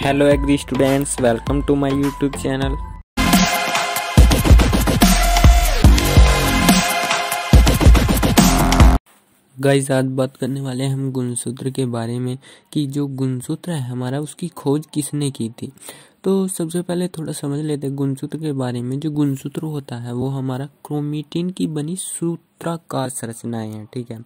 Hello agri students, welcome to my YouTube channel. Guys आज बात करने वाले हैं हम गुणसूत्र के बारे में कि जो गुणसूत्र है हमारा उसकी खोज किसने की थी। तो सबसे पहले थोड़ा समझ लेते हैं गुणसूत्र के बारे में। जो गुणसूत्र होता है वो हमारा क्रोमेटिन की बनी सूत्राकार संरचनाएं हैं, ठीक है।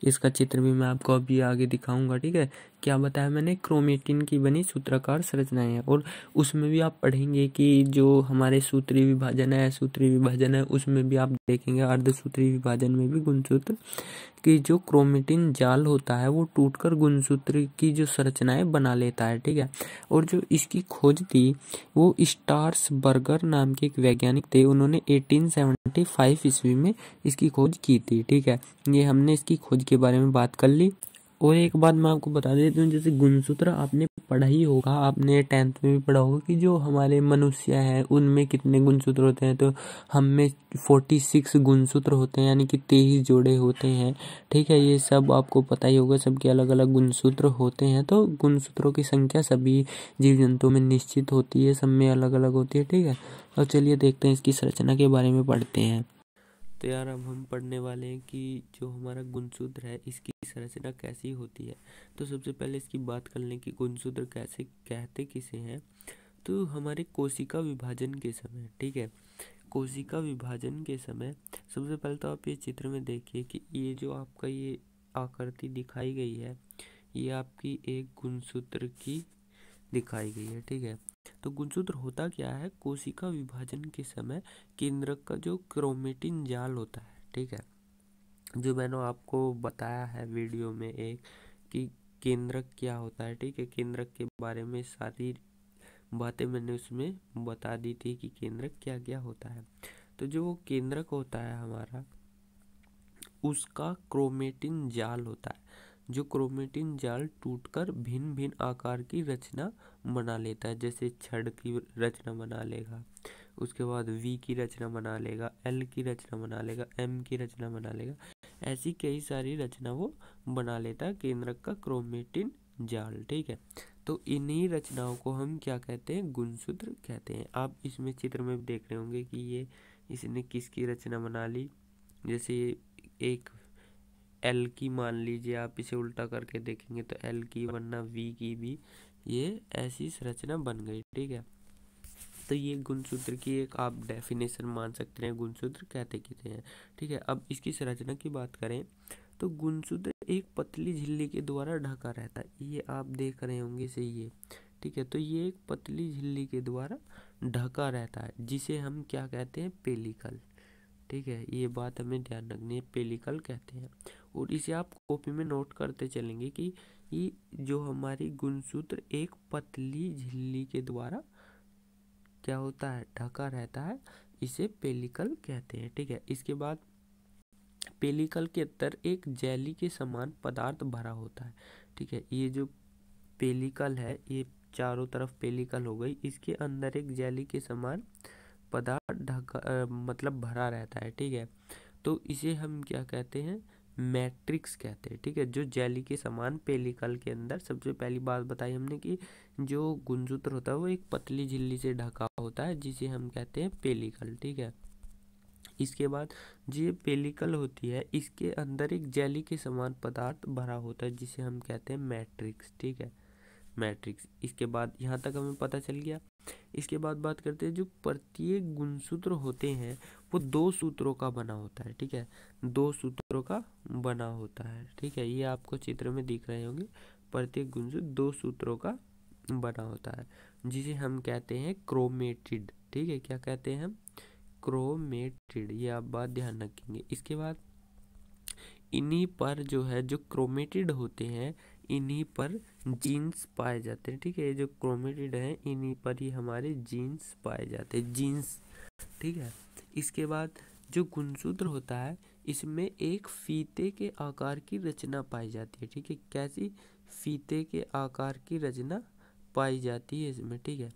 इसका चित्र भी मैं आपको अभी आगे दिखाऊंगा, ठीक है। क्या बताया मैंने, क्रोमेटिन की बनी सूत्राकार संरचनाएं हैं। और उसमें भी आप पढ़ेंगे कि जो हमारे सूत्री विभाजन है, सूत्री विभाजन है, उसमें भी आप देखेंगे अर्धसूत्री विभाजन में भी गुणसूत्र कि जो क्रोमेटिन जाल होता है वो टूटकर गुणसूत्र की जो संरचनाएं बना लेता है, ठीक है। और जो इसकी खोज थी वो स्टार्सबर्गर नाम के एक वैज्ञानिक थे, उन्होंने 1875 ईस्वी में इसकी खोज की थी, ठीक है। ये हमने इसकी खोज के बारे में बात कर ली। और एक बात मैं आपको बता देता हूँ, जैसे गुणसूत्र आपने पढ़ा ही होगा, आपने 10th में भी पढ़ा होगा कि जो हमारे मनुष्य हैं उनमें कितने गुणसूत्र होते हैं। तो हम में 46 गुणसूत्र होते हैं, यानी कि 23 जोड़े होते हैं, ठीक है। ये सब आपको पता ही होगा, सबके अलग अलग गुणसूत्र होते हैं। तो गुणसूत्रों की संख्या सभी जीव जंतुओं में निश्चित होती है, सब में अलग अलग होती है, ठीक है। और चलिए देखते हैं इसकी संरचना के बारे में पढ़ते हैं। तो यार अब हम पढ़ने वाले हैं कि जो हमारा गुणसूत्र है इसकी संरचना कैसी होती है। तो सबसे पहले इसकी बात कर लें कि गुणसूत्र कैसे कहते किसे हैं। तो हमारे कोशिका विभाजन के समय, ठीक है, कोशिका विभाजन के समय सबसे पहले तो आप ये चित्र में देखिए कि ये जो आपका ये आकृति दिखाई गई है ये आपकी एक गुणसूत्र की दिखाई गई है, ठीक है। तो गुणसूत्र होता क्या है, कोशिका विभाजन के समय केंद्रक का जो क्रोमेटिन जाल होता है, ठीक है, जो मैंने आपको बताया है वीडियो में एक कि केंद्रक क्या होता है, ठीक है। केंद्रक के बारे में सारी बातें मैंने उसमें बता दी थी कि केंद्रक क्या क्या होता है। तो जो केंद्रक होता है हमारा उसका क्रोमेटिन जाल होता है। जो क्रोमेटिन जाल टूटकर भिन्न भिन्न आकार की रचना बना लेता है, जैसे छड़ की रचना बना लेगा, उसके बाद वी की रचना बना लेगा, एल की रचना बना लेगा, एम की रचना बना लेगा। ऐसी कई सारी रचना वो बना लेता है केंद्रक का क्रोमेटिन जाल, ठीक है। तो इन्हीं रचनाओं को हम क्या कहते हैं, गुणसूत्र कहते हैं। आप इसमें चित्र में देख रहे होंगे कि ये इसने किसकी रचना बना ली। जैसे एक एल की मान लीजिए, आप इसे उल्टा करके देखेंगे तो एल की वरना वी की भी ये ऐसी संरचना बन गई, ठीक है। तो ये गुणसूत्र की एक आप डेफिनेशन मान सकते हैं, गुणसूत्र कहते किसे हैं, ठीक है। अब इसकी संरचना की बात करें तो गुणसूत्र एक पतली झिल्ली के द्वारा ढका रहता है। ये आप देख रहे होंगे इसे, ये ठीक है। तो ये एक पतली झिल्ली के द्वारा ढका रहता है जिसे हम क्या कहते हैं, पेलिकल, ठीक है। ये बात हमें ध्यान रखनी है, पेलिकल कहते हैं। और इसे आप कॉपी में नोट करते चलेंगे कि ये जो हमारी गुणसूत्र एक पतली झिल्ली के द्वारा क्या होता है, ढका रहता है, इसे पेलिकल कहते हैं, ठीक है। इसके बाद पेलिकल के अंदर एक जेली के समान पदार्थ भरा होता है, ठीक है। ये जो पेलिकल है ये चारों तरफ पेलिकल हो गई, इसके अंदर एक जेली के समान पदार्थ ढका मतलब भरा रहता है, ठीक है। तो इसे हम क्या कहते हैं, मैट्रिक्स कहते हैं, ठीक है। जो जेली के समान पेलिकल के अंदर, सबसे पहली बात बताई हमने कि जो गुणसूत्र होता है वो एक पतली झिल्ली से ढका होता है जिसे हम कहते हैं पेलिकल, ठीक है। इसके बाद जो पेलिकल होती है इसके अंदर एक जेली के समान पदार्थ भरा होता है जिसे हम कहते हैं मैट्रिक्स, ठीक है, मैट्रिक्स। इसके बाद यहाँ तक हमें पता चल गया। इसके बाद बात करते हैं, जो प्रत्येक गुणसूत्र होते हैं वो 2 सूत्रों का बना होता है, ठीक है, 2 सूत्रों का बना होता है, ठीक है। ये आपको चित्र में दिख रहे होंगे, प्रत्येक गुणसूत्र 2 सूत्रों का बना होता है जिसे हम कहते हैं क्रोमेटिड, ठीक है। क्या कहते हैं हम, क्रोमेटिड। ये आप बात ध्यान रखेंगे। इसके बाद इन्हीं पर जो है जो क्रोमेटिड होते हैं इन्हीं पर जीन्स पाए जाते हैं, ठीक है। ये जो क्रोमेटिड है इन्हीं पर ही हमारे जीन्स पाए जाते हैं, जीन्स, ठीक है। इसके बाद जो गुणसूत्र होता है इसमें एक फीते के आकार की रचना पाई जाती है, ठीक है। कैसी, फीते के आकार की रचना पाई जाती है इसमें, ठीक है।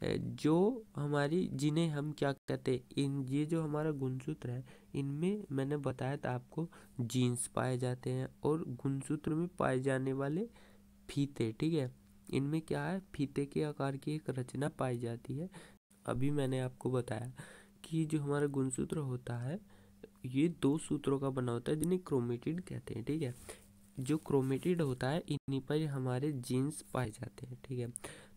जो हमारी, जिन्हें हम क्या कहते हैं, इन ये जो हमारा गुणसूत्र है इनमें मैंने बताया था आपको जीन्स पाए जाते हैं और गुणसूत्र में पाए जाने वाले फीते, ठीक है, इनमें क्या है, फीते के आकार की एक रचना पाई जाती है। अभी मैंने आपको बताया कि जो हमारा गुणसूत्र होता है ये 2 सूत्रों का बना होता है जिन्हें क्रोमेटिड कहते हैं। ठीक है, जो क्रोमेटिड होता है इन्हीं पर हमारे जीन्स पाए जाते हैं। ठीक है,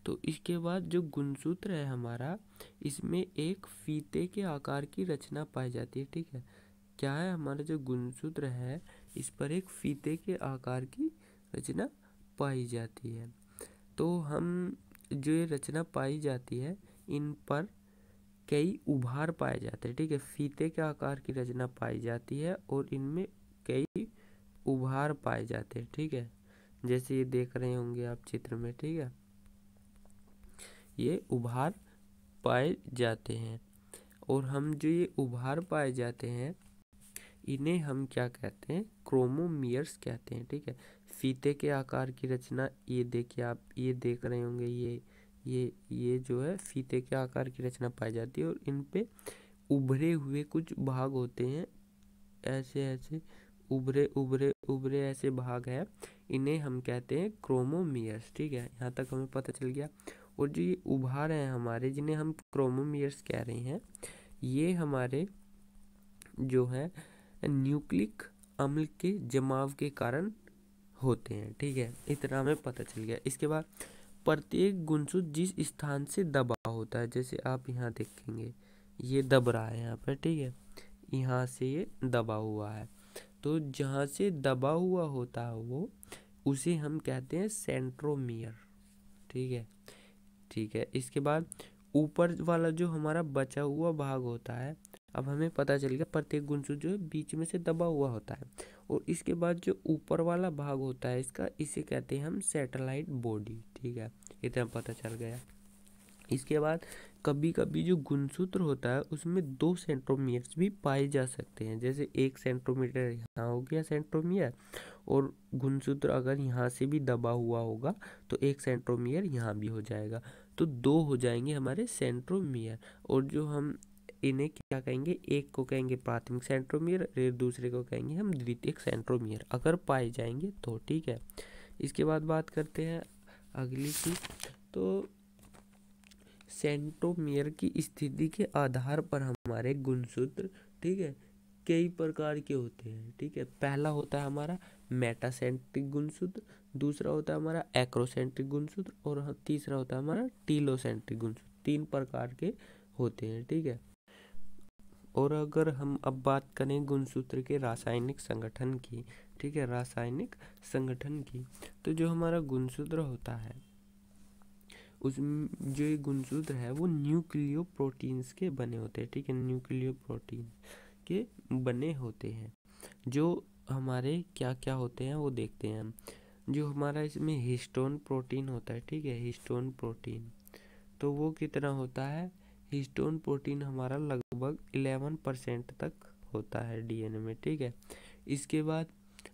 तो इसके बाद जो गुणसूत्र है हमारा, इसमें एक फीते के आकार की रचना पाई जाती है। ठीक है, क्या है, हमारा जो गुणसूत्र है इस पर एक फीते के आकार की रचना पाई जाती है। तो हम जो ये रचना पाई जाती है इन पर कई उभार पाए जाते हैं। ठीक है, फीते के आकार की रचना पाई जाती है और इनमें कई उभार पाए जाते हैं। ठीक है, जैसे ये देख रहे होंगे आप चित्र में। ठीक है, ये उभार पाए जाते हैं और हम जो ये उभार पाए जाते हैं इन्हें हम क्या कहते हैं, क्रोमोमियर्स कहते हैं। ठीक है, फीते के आकार की रचना, ये देखिए आप, ये देख रहे होंगे, ये जो है फीते के आकार की रचना पाई जाती है और इन पे उभरे हुए कुछ भाग होते हैं, ऐसे ऐसे उभरे उभरे उभरे ऐसे भाग है, इन्हें हम कहते हैं क्रोमोमियर्स। ठीक है, यहाँ तक हमें पता चल गया। और जो ये उभार हैं हमारे, जिन्हें हम क्रोमोमियर्स कह रहे हैं, ये हमारे जो है न्यूक्लिक अम्ल के जमाव के कारण होते हैं। ठीक है, इतना हमें पता चल गया। इसके बाद प्रत्येक गुणसूत्र जिस स्थान से दबा होता है, जैसे आप यहाँ देखेंगे ये दब रहा है यहाँ पर। ठीक है, यहाँ से ये दबा हुआ है, तो जहाँ से दबा हुआ होता है वो, उसे हम कहते हैं सेंट्रोमियर। ठीक है, ठीक है। इसके बाद ऊपर वाला जो हमारा बचा हुआ भाग होता है, अब हमें पता चल गया प्रत्येक गुणसूत्र जो है बीच में से दबा हुआ होता है। और इसके बाद जो ऊपर वाला भाग होता है इसका, इसे कहते हैं हम सैटेलाइट बॉडी। ठीक है, इतना पता चल गया। इसके बाद कभी कभी जो गुणसूत्र होता है उसमें 2 सेंट्रोमियर्स भी पाए जा सकते हैं। जैसे एक सेंट्रोमीटर यहाँ हो गया सेंट्रोमियर, और गुणसूत्र अगर यहाँ से भी दबा हुआ होगा तो 1 सेंट्रोमियर यहाँ भी हो जाएगा, तो 2 हो जाएंगे हमारे सेंट्रोमियर। और जो हम इन्हें क्या कहेंगे, एक को कहेंगे प्राथमिक सेंट्रोमियर और दूसरे को कहेंगे हम द्वितीयक सेंट्रोमियर, अगर पाए जाएंगे तो। ठीक है, इसके बाद बात करते हैं अगली की। तो सेंट्रोमियर की स्थिति के आधार पर हमारे गुणसूत्र, ठीक है, कई प्रकार के होते हैं। ठीक है, पहला होता है हमारा मेटासेंट्रिक गुणसूत्र, दूसरा होता है हमारा एक्रोसेंट्रिक गुणसूत्र और तीसरा होता है हमारा टीलोसेंट्रिक गुणसूत्र। 3 प्रकार के होते हैं। ठीक है, और अगर हम अब बात करें गुणसूत्र के रासायनिक संगठन की, ठीक है, रासायनिक संगठन की, तो जो हमारा गुणसूत्र होता है उसमें जो ये गुणसूत्र है वो न्यूक्लियो प्रोटीन्स के बने होते हैं। ठीक है, न्यूक्लियो प्रोटीन के बने होते हैं। जो हमारे क्या क्या होते हैं वो देखते हैं हम। जो हमारा इसमें हिस्टोन प्रोटीन होता है, ठीक है, हिस्टोन प्रोटीन, तो वो कितना होता है, हिस्टोन प्रोटीन हमारा लगभग 11% तक होता है डीएनए में। ठीक है, इसके बाद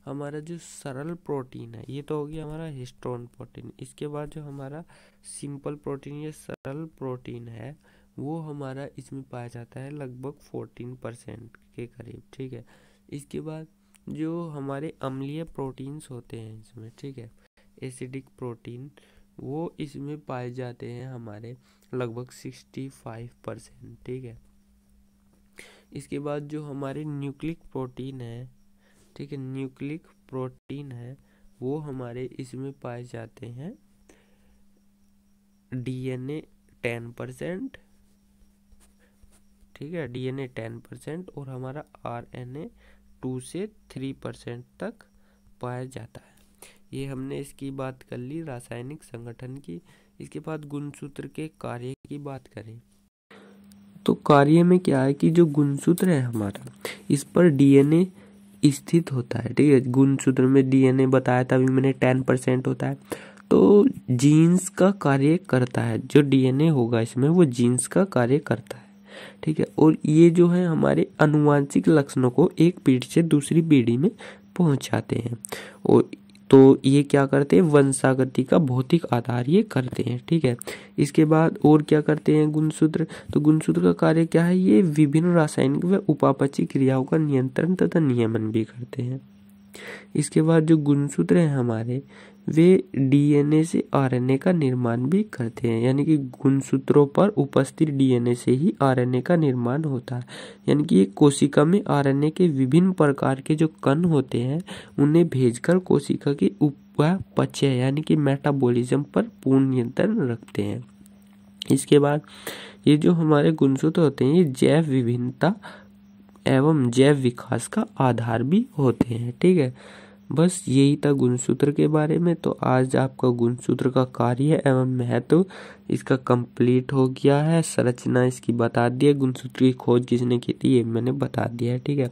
हमारा जो सरल प्रोटीन है, ये तो हो गया हमारा हिस्टोन प्रोटीन। इसके बाद जो हमारा सिंपल प्रोटीन या सरल प्रोटीन है वो हमारा इसमें पाया जाता है लगभग 14% के करीब। ठीक है, इसके बाद जो हमारे अम्लीय प्रोटीन्स होते हैं इसमें, ठीक है, एसिडिक प्रोटीन, वो इसमें पाए जाते हैं हमारे लगभग 65%। ठीक है, इसके बाद जो हमारे न्यूक्लिक प्रोटीन है, ठीक है, न्यूक्लिक प्रोटीन है, वो हमारे इसमें पाए जाते हैं डीएनए 10%। ठीक है, डीएनए 10% और हमारा आरएनए 2 से 3% तक पाया जाता है। ये हमने इसकी बात कर ली रासायनिक संगठन की। इसके बाद गुणसूत्र के कार्य की बात करें तो कार्य में क्या है कि जो गुणसूत्र है हमारा, इस पर डीएनए स्थित होता है। ठीक है, गुणसूत्र में डीएनए बताया था अभी मैंने 10% होता है, तो जीन्स का कार्य करता है। जो डीएनए होगा इसमें वो जीन्स का कार्य करता है। ठीक है, और ये जो है हमारे आनुवांशिक लक्षणों को एक पीढ़ी से दूसरी पीढ़ी में पहुंचाते हैं। और तो ये क्या करते हैं, वंशागति का भौतिक आधार ये करते हैं। ठीक है, इसके बाद और क्या करते हैं गुणसूत्र, तो गुणसूत्र का कार्य क्या है, ये विभिन्न रासायनिक व उपापचयी क्रियाओं का नियंत्रण तथा नियमन भी करते हैं। इसके बाद जो गुणसूत्र हैं हमारे, वे डीएनए से आरएनए का निर्माण भी करते हैं। यानी कि गुणसूत्रों पर उपस्थित डीएनए से ही आरएनए का निर्माण होता है। यानी कि एक कोशिका में आरएनए के विभिन्न प्रकार के जो कण होते हैं उन्हें भेजकर कोशिका की उपापचय यानी कि मेटाबॉलिज्म पर पूर्ण नियंत्रण रखते हैं। इसके बाद ये जो हमारे गुणसूत्र होते हैं ये जैव विभिन्नता एवं जैव विकास का आधार भी होते हैं। ठीक है, बस यही था गुणसूत्र के बारे में। तो आज आपका गुणसूत्र का कार्य एवं महत्व इसका कंप्लीट हो गया है। संरचना इसकी बता दी है, गुणसूत्र की खोज किसने की थी ये मैंने बता दिया है। ठीक है।